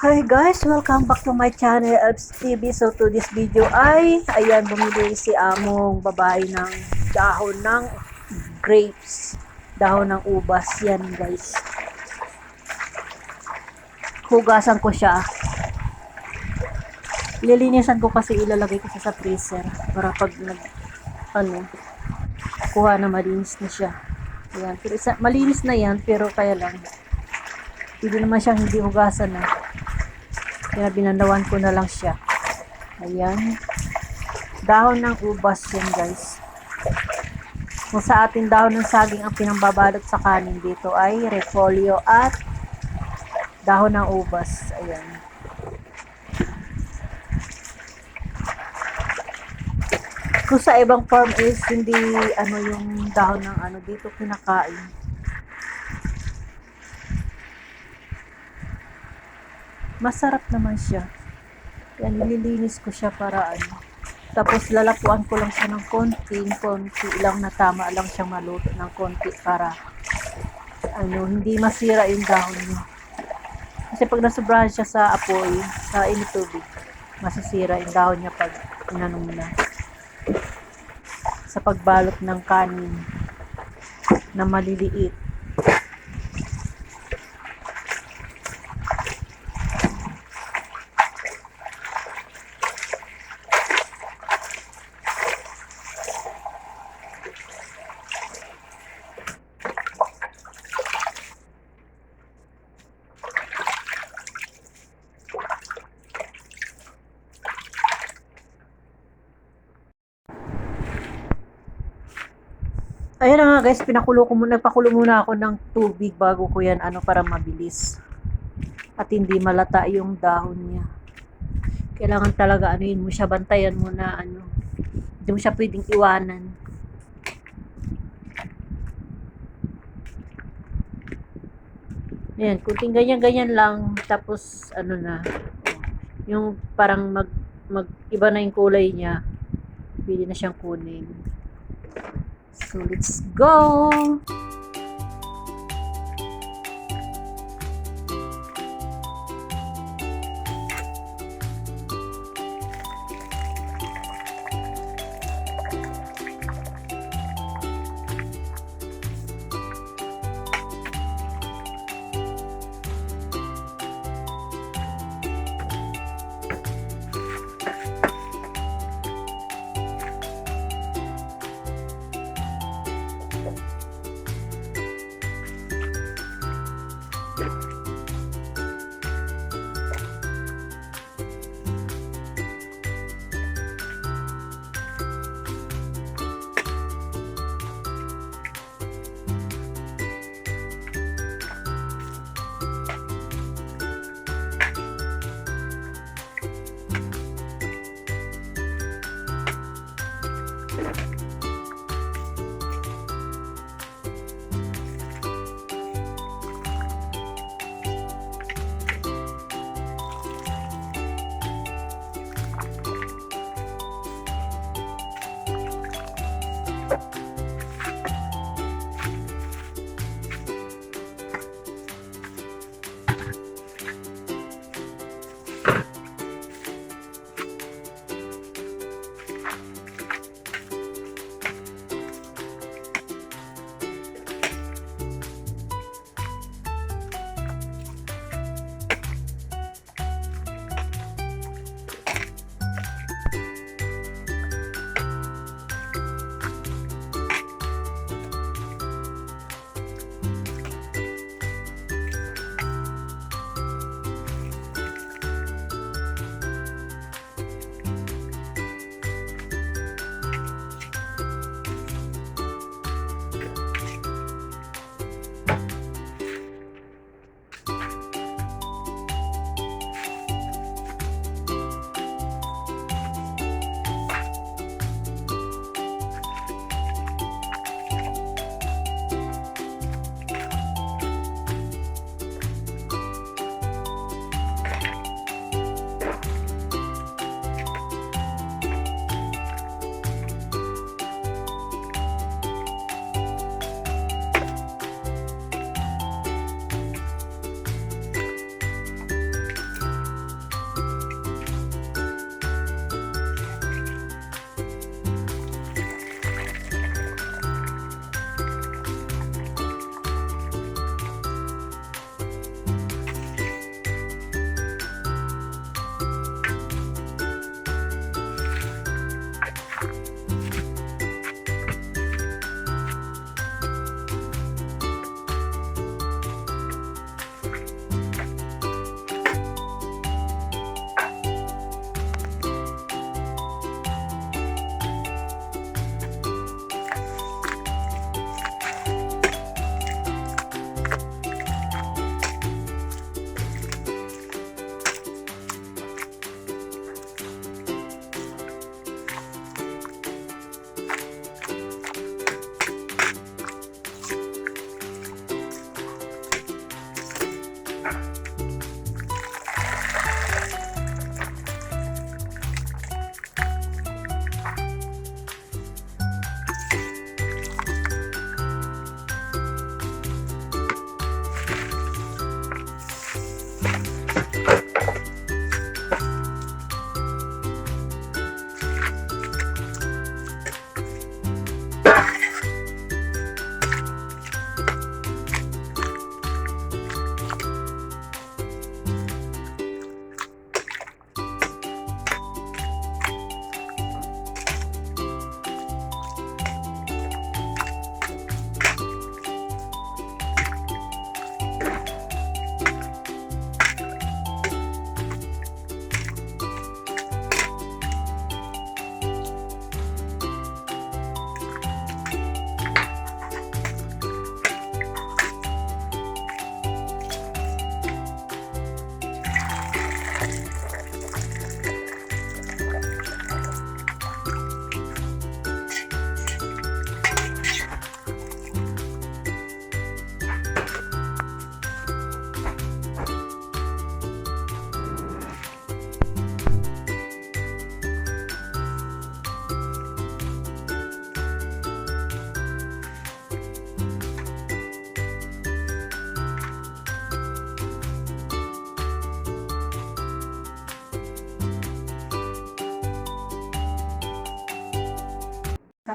Hi guys, welcome back to my channel, Elbs TV. So to this video ay, ayan, bumili si among babae ng dahon ng grapes, dahon ng ubas. Yan guys, hugasan ko siya, lilinisan ko kasi ilalagay ko siya sa freezer para pag kuha na malinis na siya. Ayan, pero malinis na yan, pero kaya lang hindi naman siyang hindi hugasan na. Kaya binanawan ko na lang siya. Ayan. Dahon ng ubas yan guys. Kung sa ating dahon ng saging ang pinambabalot sa kanin, dito ay repolyo at dahon ng ubas. Ayan. Kung sa ibang farm is hindi yung dahon ng dito kinakain. Masarap naman siya. Yan, nililinis ko siya para Tapos lalapuan ko lang siya ng konti lang na tama lang siyang maluto ng konti para hindi masira yung dahon niya. Kasi pag nasobrahan siya sa apoy, sa init tubig, masisira yung dahon niya pag inanong na. Sa pagbalot ng kanin na maliliit. Ayan na nga guys, nagpakulo muna ako ng tubig bago ko yan para mabilis. At hindi malata yung dahon niya. Kailangan talaga mo siya, bantayan mo na hindi mo siya pwedeng iwanan. Ayan, kunting ganyan-ganyan lang, tapos yung parang iba na yung kulay niya, pwede na siyang kunin. So let's go!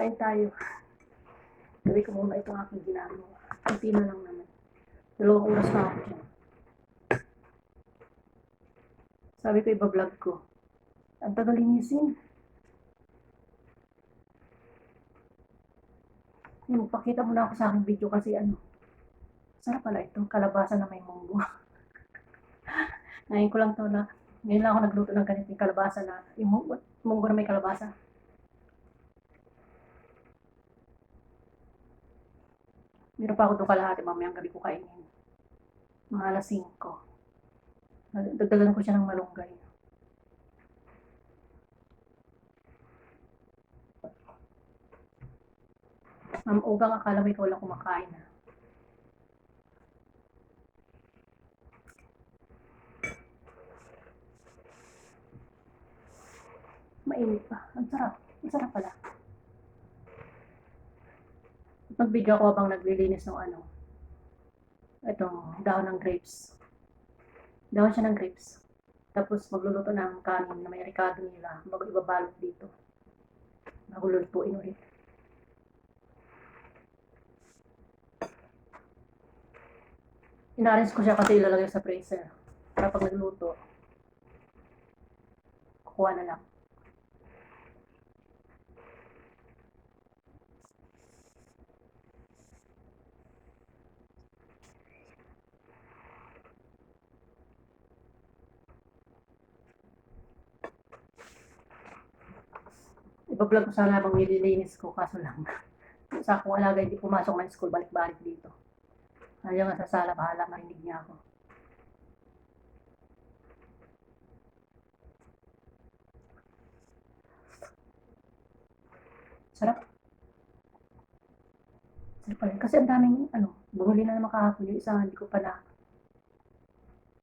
Kain tayo. Gawin ko muna itong aking ginagawa. Kunti na lang naman. 2 oras na ako. Sabi ko, iba-vlog ko. Ang tagal linisin. Magpakita muna ako sa aking video kasi sarap pala ito. Kalabasa na may munggo. Ngayon ko lang to na, ngayon lang ako nagluto ng ganitong kalabasa na, yung munggo na may kalabasa. Meron pa ako doon kalahati, mamayang gabi ko kainin. Mga alas 5. Dagdagan ko siya ng malunggay. Ma'am Ugang, akala mo ikaw lang kumakain na. Mainit pa. Ang sarap. Ang sarap pala. Mag-video ako habang naglilinis ng itong dahon ng grapes. Dahon siya ng grapes. Tapos magluluto ng kanin na may ricado nila bago ibabalot dito. Bago lulutuin ulit. Inaarrange ko siya kasi ilalagay sa freezer. Para pag nagluto, kukuha na lang. Iba-vlog ko sana habang nililinis ko, kaso lang. Sa akong alaga, hindi pumasok ng school, balik-balik dito. Ayaw nga sa sala, bahala, marinig niya ako. Sarap. Sarap pala. Kasi ang daming, bumili na naman kahapon yung isang, hindi ko pa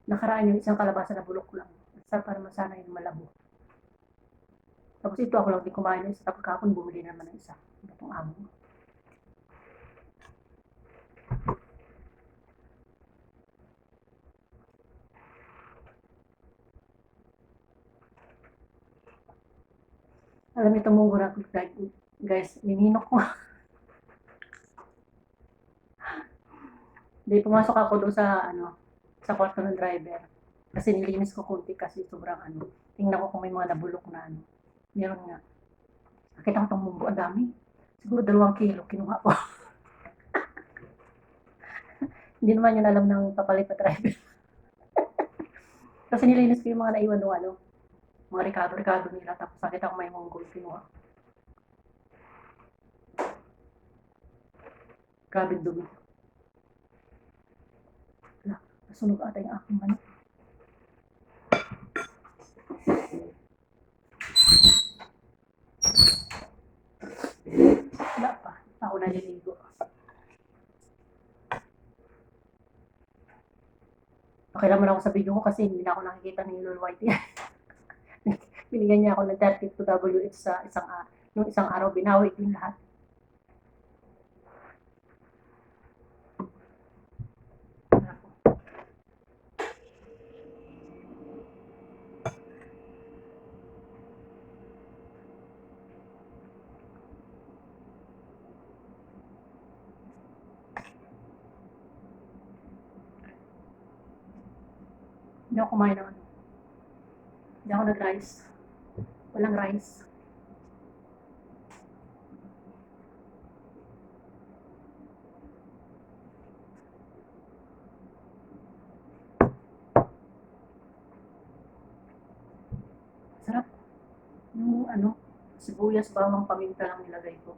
nakaraan yung isang kalabasa na bulok lang. Sarap para masana yung malabo. Tapos ito ako lang din kumain ng isa, tapos kahapon bumili naman ng isa. Itong amo. Alam niyo itong munggo na guys, mininok ko. Hindi, pumasok ako doon sa kwarto ng driver. Kasi nilinis ko konti kasi sobrang tingnan ko kung may mga nabulok na Meron nga. Nakita ko itong munggo, ang dami. Siguro 2 kilo, kinuha ko. Hindi naman yun alam ng papalit na driver. Kasi nilinis ko yung mga naiwan ng mga ricado nila. Tapos nakita ko may munggo, kinuha. Grabe dumi. Nasunog ata yung aking manok. Wala pa. Ako naliligo. Okay naman ako sa video ko kasi hindi na ako nakikita ni Lul Whitey. Binigyan niya ako ng 32 WH sa nung isang araw. Binawi din lahat. Hindi ako kumain ng Hindi ako nag-rice. Walang rice. Sarap. Yung sibuyas, bawang, paminta lang nilagay ko.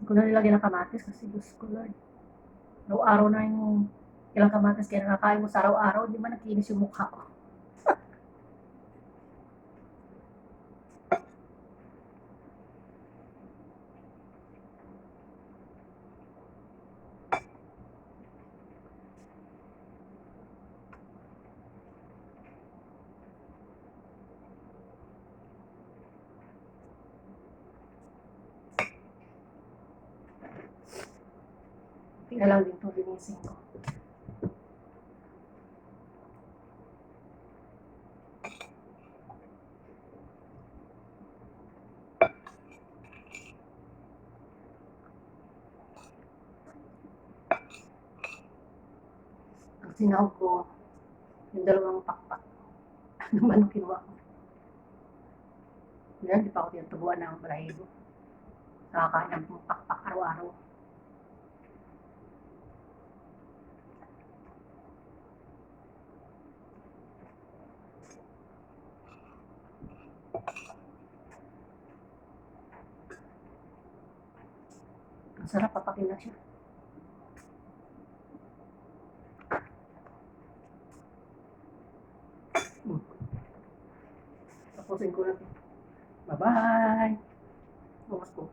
Hindi ko na nilagyan ng kamatis kasi Diyos ko Lord. Araw-araw na yung ilang kamatis kaya nakakain mo sa araw-araw, di ba nakinis yung mukha ko. Kaya lang din ito, linisin ko. Sinahog ko yung dalawang pakpak ng manok kinuha ko. Dahil di pa ako tinutubuan ng balahibo. Nakakain ng pakpak araw-araw. Ang sarap, papakin na siya. Tapusin ko na. Bye-bye! Bukas ko.